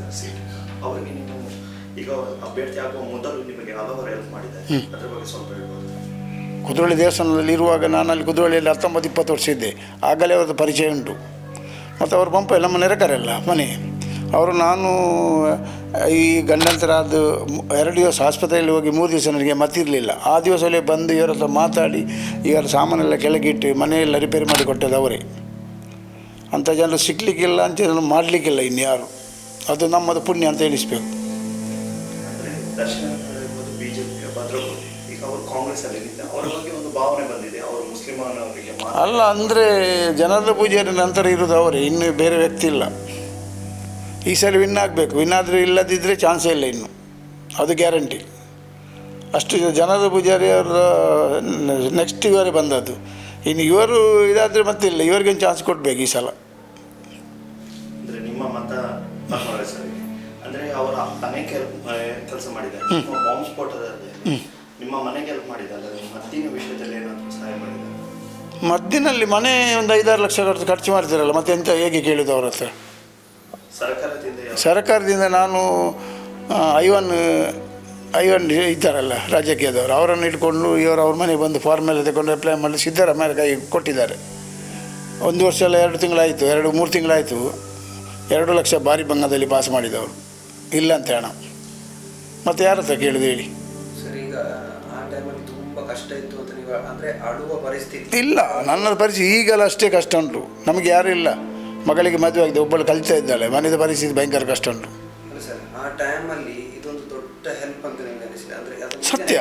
ಇದ್ದಾರೆ ಸೀಟ್. ಅವರಿಗೆ ನೀವು ಈಗ ಅಭ್ಯರ್ಥಿ ಆಗುವ ಮೊದಲು ನಿಮಗೆ ಹಲವರು ಹೆಲ್ಪ್ ಮಾಡಿದ್ದಾರೆ, ಅದ್ರ ಬಗ್ಗೆ ಸ್ವಲ್ಪ ಹೇಳ್ಬೋದು. ಕುದ್ರೋಳಿ ದೇವಸ್ಥಾನದಲ್ಲಿ ಇರುವಾಗ ನಾನು ಅಲ್ಲಿ ಕುದ್ರೋಳಿಯಲ್ಲಿ 19-20 ವರ್ಷ ಇದ್ದೆ. ಆಗಲೇ ಅವ್ರದ್ದು ಪರಿಚಯ ಉಂಟು. ಮತ್ತು ಅವರು ಪಂಪ ನಮ್ಮ ನೆರೆಕರೆಲ್ಲ ಮನೆ ಅವರು. ನಾನು ಈ ಗಂಡಂತರ ಅದು 2 ದಿವಸ ಆಸ್ಪತ್ರೆಯಲ್ಲಿ ಹೋಗಿ 3 ದಿವಸ ನನಗೆ ಮತ್ತಿರಲಿಲ್ಲ. ಆ ದಿವಸವೇ ಬಂದು ಇವರ ಹತ್ರ ಮಾತಾಡಿ ಇವರ ಸಾಮಾನೆಲ್ಲ ಕೆಳಗಿಟ್ಟು ಮನೆಯೆಲ್ಲ ರಿಪೇರಿ ಮಾಡಿ ಕೊಟ್ಟದ್ದು ಅವರೇ. ಅಂಥ ಜನರು ಸಿಗಲಿಕ್ಕಿಲ್ಲ ಅಂತ ಮಾಡಲಿಕ್ಕಿಲ್ಲ ಇನ್ಯಾರು. ಅದು ನಮ್ಮದು ಪುಣ್ಯ ಅಂತ ಎಣಿಸ್ಬೇಕು. ದರ್ಶನ ಬಿಜೆಪಿ ಭದ್ರಕೋಟೆ ಈಗ ಅವರು ಕಾಂಗ್ರೆಸ್ ಅಲ್ಲಿ ಅವರ ಬಗ್ಗೆ ಒಂದು ಭಾವನೆ ಬಂದಿದೆ, ಅವರು ಮುಸ್ಲಿಮನವರಿಗೆ ಅಲ್ಲ ಅಂದರೆ ಜನರ ಪೂಜೆಯ ನಂತರ ಇರೋದು ಅವರೇ, ಇನ್ನು ಬೇರೆ ವ್ಯಕ್ತಿ ಇಲ್ಲ. ಈ ಸಲ ವಿನ್ ಆಗಬೇಕು. ವಿನ್ ಆದರೆ ಇಲ್ಲದಿದ್ದರೆ ಚಾನ್ಸೇ ಇಲ್ಲ ಇನ್ನು, ಅದು ಗ್ಯಾರಂಟಿ. ಅಷ್ಟು ಜನರ ಪೂಜಾರಿ ಅವರ ನೆಕ್ಸ್ಟ್ ಇವರೇ ಬಂದದ್ದು. ಇನ್ನು ಇವರು ಇದಾದರೆ ಮತ್ತೆ ಇಲ್ಲ, ಇವರಿಗೊಂದು ಚಾನ್ಸ್ ಕೊಡಬೇಕು ಈ ಸಲ. ಅಂದರೆ ನಿಮ್ಮ ಮತ ಅಂದರೆ ಅವರ ಅನೇಕ ಕೆಲಸ ಮಾಡಿದ್ದಾರೆ. ಬಾಂಬ್ ಸ್ಫೋಟದಲ್ಲಿ ನಿಮ್ಮ ಮನೆಗೆ ಹೆಲ್ಪ್ ಮಾಡಿದ್ದಾರೆ, ಮದ್ದಿನ ವಿಷಯದಲ್ಲಿ ಏನಾದರೂ ಸಹಾಯ ಮಾಡಿದ್ದಾರೆ? ಮದ್ದಿನಲ್ಲಿ ಮನೆ ಒಂದು 5-6 ಲಕ್ಷ ಖರ್ಚು ಮಾಡ್ತಿರಲ್ಲ, ಮತ್ತೆ ಎಂತ ಹೇಗೆ ಕೇಳಿದ್ದು ಅವ್ರ ಹತ್ರ? ಸರ್ಕಾರದಿಂದ ನಾನು ಐವನ್ ಇದ್ದಾರಲ್ಲ ರಾಜಕೀಯದವರು, ಅವರನ್ನು ಇಟ್ಕೊಂಡು ಅವ್ರ ಮನೆಗೆ ಬಂದು ಫಾರ್ಮ್ ಎಲ್ಲ ತಗೊಂಡು ಅಪ್ಲೈ ಮಾಡಿ ಸಿದ್ದರಾಮಯ್ಯ ಕೈ ಕೊಟ್ಟಿದ್ದಾರೆ. 1 ವರ್ಷ ಎಲ್ಲ 2 ತಿಂಗಳಾಯಿತು, 2-3 ತಿಂಗಳಾಯಿತು. 2 ಲಕ್ಷ ಬಾರಿ ಬಂಗದಲ್ಲಿ ಪಾಸ್ ಮಾಡಿದವರು, ಇಲ್ಲ ಅಂತ ಹಣ. ಮತ್ತು ಯಾರ ಹತ್ರ ಕೇಳಿದೆ ಹೇಳಿ? ಇಲ್ಲ, ನನ್ನ ಪರಿಸ್ಥಿತಿ ಈಗಲ್ಲ ಅಷ್ಟೇ ಕಷ್ಟ ಉಂಟು. ನಮಗೆ ಯಾರೂ ಇಲ್ಲ. ಮಗಳಿಗೆ ಮದುವೆ ಆಗಿದೆ, ಒಬ್ಬಳು ಕಲಿತಾ ಇದ್ದಾಳೆ. ಮನೆಯ ಪರಿಸ್ಥಿತಿ ಭಯಂಕರ ಕಷ್ಟ ಉಂಟು. ಸತ್ಯ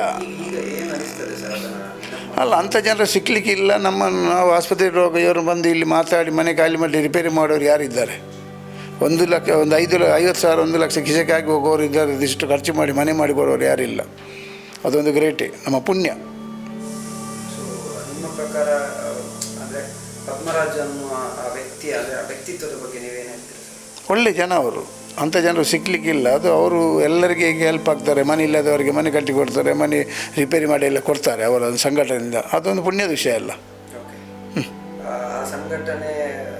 ಅಲ್ಲ, ಅಂಥ ಜನರು ಸಿಕ್ಕಲಿಕ್ಕಿಲ್ಲ. ನಮ್ಮನ್ನು ನಾವು ಆಸ್ಪತ್ರೆಗೆ ರೋಗ ಇವರು ಬಂದು ಇಲ್ಲಿ ಮಾತಾಡಿ ಮನೆ ಖಾಲಿ ಮಾಡಿ ರಿಪೇರಿ ಮಾಡೋರು ಯಾರಿದ್ದಾರೆ? 1 ಲಕ್ಷ, ಒಂದು 50,000, 1 ಲಕ್ಷ ಕಿಸೆಗಾಗಿ ಹೋಗೋರು ಇದ್ದಾರೆ. ಇದಿಷ್ಟು ಖರ್ಚು ಮಾಡಿ ಮನೆ ಮಾಡಿ ಕೊಡೋರು ಯಾರಿಲ್ಲ. ಅದೊಂದು ಗ್ರೇಟೇ, ನಮ್ಮ ಪುಣ್ಯ. ನಿಮ್ಮ ಪ್ರಕಾರ ಅಂದರೆ ಪದ್ಮರಾಜ್ ಅನ್ನುವ ವ್ಯಕ್ತಿತ್ವದ ಬಗ್ಗೆ ನೀವೇನು ಹೇಳ್ತೀರಿ? ಒಳ್ಳೆ ಜನ ಅವರು. ಅಂಥ ಜನರು ಸಿಕ್ಕಲಿಕ್ಕಿಲ್ಲ. ಅದು ಅವರು ಎಲ್ಲರಿಗೆ ಹೇಗೆ ಹೆಲ್ಪ್ ಆಗ್ತಾರೆ. ಮನೆ ಇಲ್ಲದವರಿಗೆ ಮನೆ ಕಟ್ಟಿ ಕೊಡ್ತಾರೆ, ಮನೆ ರಿಪೇರಿ ಮಾಡಿ ಎಲ್ಲ ಕೊಡ್ತಾರೆ ಅವರ ಸಂಘಟನೆಯಿಂದ. ಅದೊಂದು ಪುಣ್ಯದ ವಿಷಯ ಅಲ್ಲ. ಆ ಸಂಘಟನೆ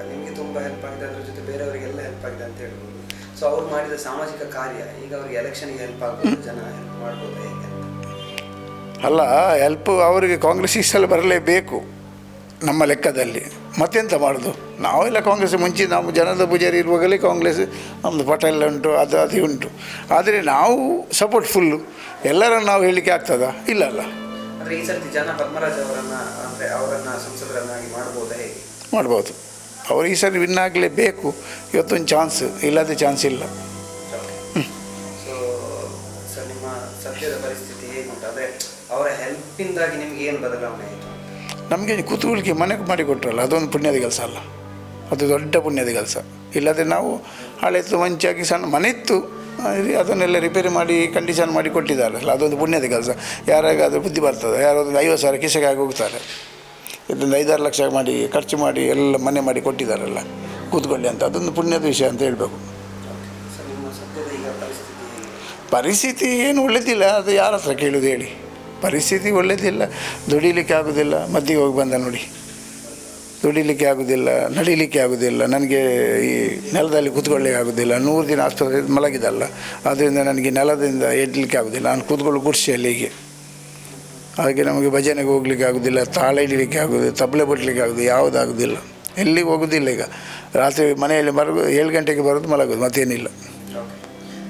ನಿಮಗೆ ತುಂಬ ಹೆಲ್ಪ್ ಆಗಿದೆ, ಅದ್ರ ಜೊತೆ ಬೇರೆಯವರಿಗೆಲ್ಲ ಹೆಲ್ಪ್ ಆಗಿದೆ ಅಂತ ಹೇಳ್ಬೋದು. ಸೊ ಅವ್ರು ಮಾಡಿದ ಸಾಮಾಜಿಕ ಕಾರ್ಯ ಈಗ ಅವ್ರಿಗೆ ಎಲೆಕ್ಷನ್ಗೆ ಹೆಲ್ಪ್ ಆಗ್ಬೋದು, ಜನ ಹೆಲ್ಪ್ ಮಾಡ್ಬೋದು ಹೇಗೆ ಅಂತ? ಅಲ್ಲ, ಹೆಲ್ಪ್ ಅವರಿಗೆ ಕಾಂಗ್ರೆಸ್ ಈ ಸಲ ಬರಲೇಬೇಕು ನಮ್ಮ ಲೆಕ್ಕದಲ್ಲಿ. ಮತ್ತೆಂತ ಮಾಡೋದು? ನಾವೆಲ್ಲ ಕಾಂಗ್ರೆಸ್ ಮುಂಚೆ ನಾವು ಜನದ ಪೂಜಾರಿ ಇರುವಾಗಲೇ ಕಾಂಗ್ರೆಸ್ ನಮ್ಮದು ಪಟೇಲ್ ಉಂಟು, ಅದು ಉಂಟು. ಆದರೆ ನಾವು ಸಪೋರ್ಟ್ ಫುಲ್ಲು. ಎಲ್ಲರನ್ನು ನಾವು ಹೇಳಲಿಕ್ಕೆ ಆಗ್ತದಾ? ಇಲ್ಲ ಅಲ್ಲ. ಅಂದರೆ ಈ ಸರ್ತಿ ಜನ ಪದ್ಮರಾಜ್ ಅವರನ್ನು ಸಂಸದರನ್ನಾಗಿ ಮಾಡ್ಬೋದಾ ಹೇಗೆ? ಮಾಡ್ಬೋದು. ಅವರು ಈ ಸರಿ ವಿನ್ ಆಗಲೇಬೇಕು. ಇವತ್ತೊಂದು ಚಾನ್ಸ್, ಇಲ್ಲದೆ ಚಾನ್ಸ್ ಇಲ್ಲ. ಸೊ ಸರ್, ನಿಮ್ಮ ಸದ್ಯದ ಪರಿಸ್ಥಿತಿ ಹೇಗುಂಟು? ಅಂದರೆ ಅವರ ಹೆಲ್ಪಿಂದಾಗಿ ನಿಮ್ಗೆ ಏನು ಬದಲಾವಣೆ ಆಯಿತು? ನಮಗೆ ಕೂತ್ಕೊಳ್ಳಿಕ್ಕೆ ಮನೆ ಮಾಡಿಕೊಟ್ರಲ್ಲ, ಅದೊಂದು ಪುಣ್ಯದ ಕೆಲಸ ಅಲ್ಲ? ಅದು ದೊಡ್ಡ ಪುಣ್ಯದ ಕೆಲಸ. ಇಲ್ಲದೆ ನಾವು ಹಳೆತ್ತು ಮಂಚಾಗಿ ಸಣ್ಣ ಮನೆ ಇತ್ತು, ಅದನ್ನೆಲ್ಲ ರಿಪೇರಿ ಮಾಡಿ ಕಂಡೀಷನ್ ಮಾಡಿ ಕೊಟ್ಟಿದ್ದಾರಲ್ಲ, ಅದೊಂದು ಪುಣ್ಯದ ಕೆಲಸ. ಯಾರಿಗಾದರೂ ಬುದ್ಧಿ ಬರ್ತದೆ, ಯಾರಾದರೂ 50,000 ಕಿಸೆಗಾಗಿ ಹೋಗ್ತಾರೆ. ಇದೊಂದು 5-6 ಲಕ್ಷ ಮಾಡಿ ಖರ್ಚು ಮಾಡಿ ಎಲ್ಲ ಮನೆ ಮಾಡಿ ಕೊಟ್ಟಿದ್ದಾರಲ್ಲ, ಕೂತ್ಕೊಳ್ಳಿ ಅಂತ. ಅದೊಂದು ಪುಣ್ಯದ ವಿಷಯ ಅಂತ ಹೇಳಬೇಕು. ಪರಿಸ್ಥಿತಿ ಏನು ಒಳ್ಳೆಯದಿಲ್ಲ. ಅದು ಯಾರ ಹತ್ರ ಕೇಳೋದು ಹೇಳಿ? ಪರಿಸ್ಥಿತಿ ಒಳ್ಳೆಯದಿಲ್ಲ. ದುಡಿಲಿಕ್ಕೆ ಆಗೋದಿಲ್ಲ. ಮದ್ದಿಗೆ ಹೋಗಿ ಬಂದ ನೋಡಿ, ದುಡಿಲಿಕ್ಕೆ ಆಗೋದಿಲ್ಲ, ನಡಿಲಿಕ್ಕೆ ಆಗೋದಿಲ್ಲ. ನನಗೆ ಈ ನೆಲದಲ್ಲಿ ಕೂತ್ಕೊಳ್ಳಿಕ್ಕೆ ಆಗೋದಿಲ್ಲ. 100 ದಿನ ಆಸ್ಪತ್ರೆ ಮಲಗಿದಲ್ಲ, ಆದ್ದರಿಂದ ನನಗೆ ನೆಲದಿಂದ ಎಡ್ಲಿಕ್ಕೆ ಆಗೋದಿಲ್ಲ. ನಾನು ಕೂತ್ಕೊಳ್ಳೋ ಕುರ್ಚಿಯಲ್ಲಿ ಹೀಗೆ. ಹಾಗೆ ನಮಗೆ ಭಜನೆಗೆ ಹೋಗ್ಲಿಕ್ಕೆ ಆಗೋದಿಲ್ಲ, ತಾಳ ಹಿಡಲಿಕ್ಕೆ ಆಗೋದಿಲ್ಲ, ತಬಲೆ ಬಿಡಲಿಕ್ಕೆ ಆಗೋದು, ಯಾವುದಾಗೋದಿಲ್ಲ. ಎಲ್ಲಿಗೆ ಹೋಗೋದಿಲ್ಲ. ಈಗ ರಾತ್ರಿ ಮನೆಯಲ್ಲಿ 7 ಗಂಟೆಗೆ ಬರೋದು, ಮಲಗೋದು, ಮತ್ತೇನಿಲ್ಲ.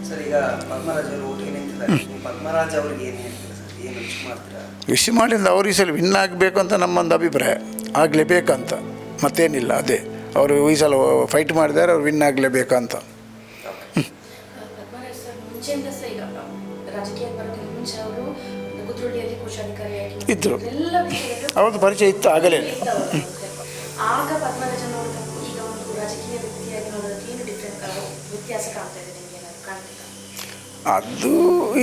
ಸರ್, ಈಗ ಪದ್ಮರಾಜ್ ಅವರು ಒಟ್ಟಿಗೆ ನಿಂತಿದ್ದಾರೆ. ಪದ್ಮರಾಜ್ ಅವ್ರಿಗೆ ಏನು ಹೇಳ್ತೀರಾ ಸರ್? ಏನು ವಿಶ್ ಮಾಡ್ತೀರಾ? ವಿಶ್ ಮಾಡಿದ ಅವರು ಈ ಸಲ ವಿನ್ ಆಗಬೇಕು ಅಂತ ನಮ್ಮೊಂದು ಅಭಿಪ್ರಾಯ. ಆಗಲೇಬೇಕಂತ, ಮತ್ತೇನಿಲ್ಲ. ಅದೇ ಅವರು ಈ ಸಲ ಫೈಟ್ ಮಾಡಿದ್ದಾರೆ, ಅವ್ರು ವಿನ್ ಆಗಲೇಬೇಕಂತ. ಇದ್ದರು, ಅವ್ರದ್ದು ಪರಿಚಯ ಇತ್ತು ಆಗಲೇ. ಅದು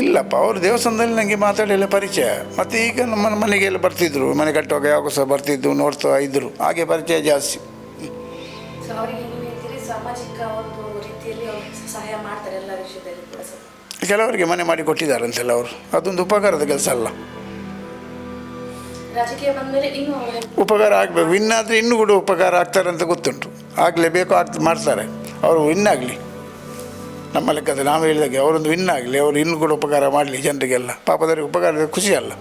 ಇಲ್ಲಪ್ಪ, ಅವರು ದೇವಸ್ಥಾನದಲ್ಲಿ ನನಗೆ ಮಾತಾಡೆಲ್ಲ ಪರಿಚಯ. ಮತ್ತು ಈಗ ನಮ್ಮ ಮನೆಗೆಲ್ಲ ಬರ್ತಿದ್ರು, ಮನೆ ಕಟ್ಟುವಾಗ ಯಾವಾಗ ಸಹ ಬರ್ತಿದ್ದು, ನೋಡ್ತಾ ಇದ್ದರು. ಹಾಗೆ ಪರಿಚಯ ಜಾಸ್ತಿ. ಕೆಲವರಿಗೆ ಮನೆ ಮಾಡಿ ಕೊಟ್ಟಿದ್ದಾರಂತೆಲ್ಲ ಅವರು. ಅದೊಂದು ಉಪಕಾರದ ಕೆಲಸ ಅಲ್ಲ? ಉಪಕಾರ ಆಗಬೇಕು. ವಿನ್ ಆದರೆ ಇನ್ನೂ ಕೂಡ ಉಪಕಾರ ಆಗ್ತಾರೆ ಅಂತ ಗೊತ್ತುಂಟು. ಆಗಲೇಬೇಕು, ಮಾಡ್ತಾರೆ. ಅವರು ವಿನ್ ಆಗಲಿ, ನಮ್ಮ ಲೆಕ್ಕದಲ್ಲಿ ನಾವು ಹೇಳಿದಾಗೆ ಅವರೊಂದು ವಿನ್ ಆಗಲಿ, ಅವರು ಇನ್ನೂ ಕೂಡ ಉಪಕಾರ ಮಾಡಲಿ ಜನರಿಗೆಲ್ಲ, ಪಾಪದವರಿಗೆ ಉಪಕಾರ ಖುಷಿ ಅಲ್ಲ.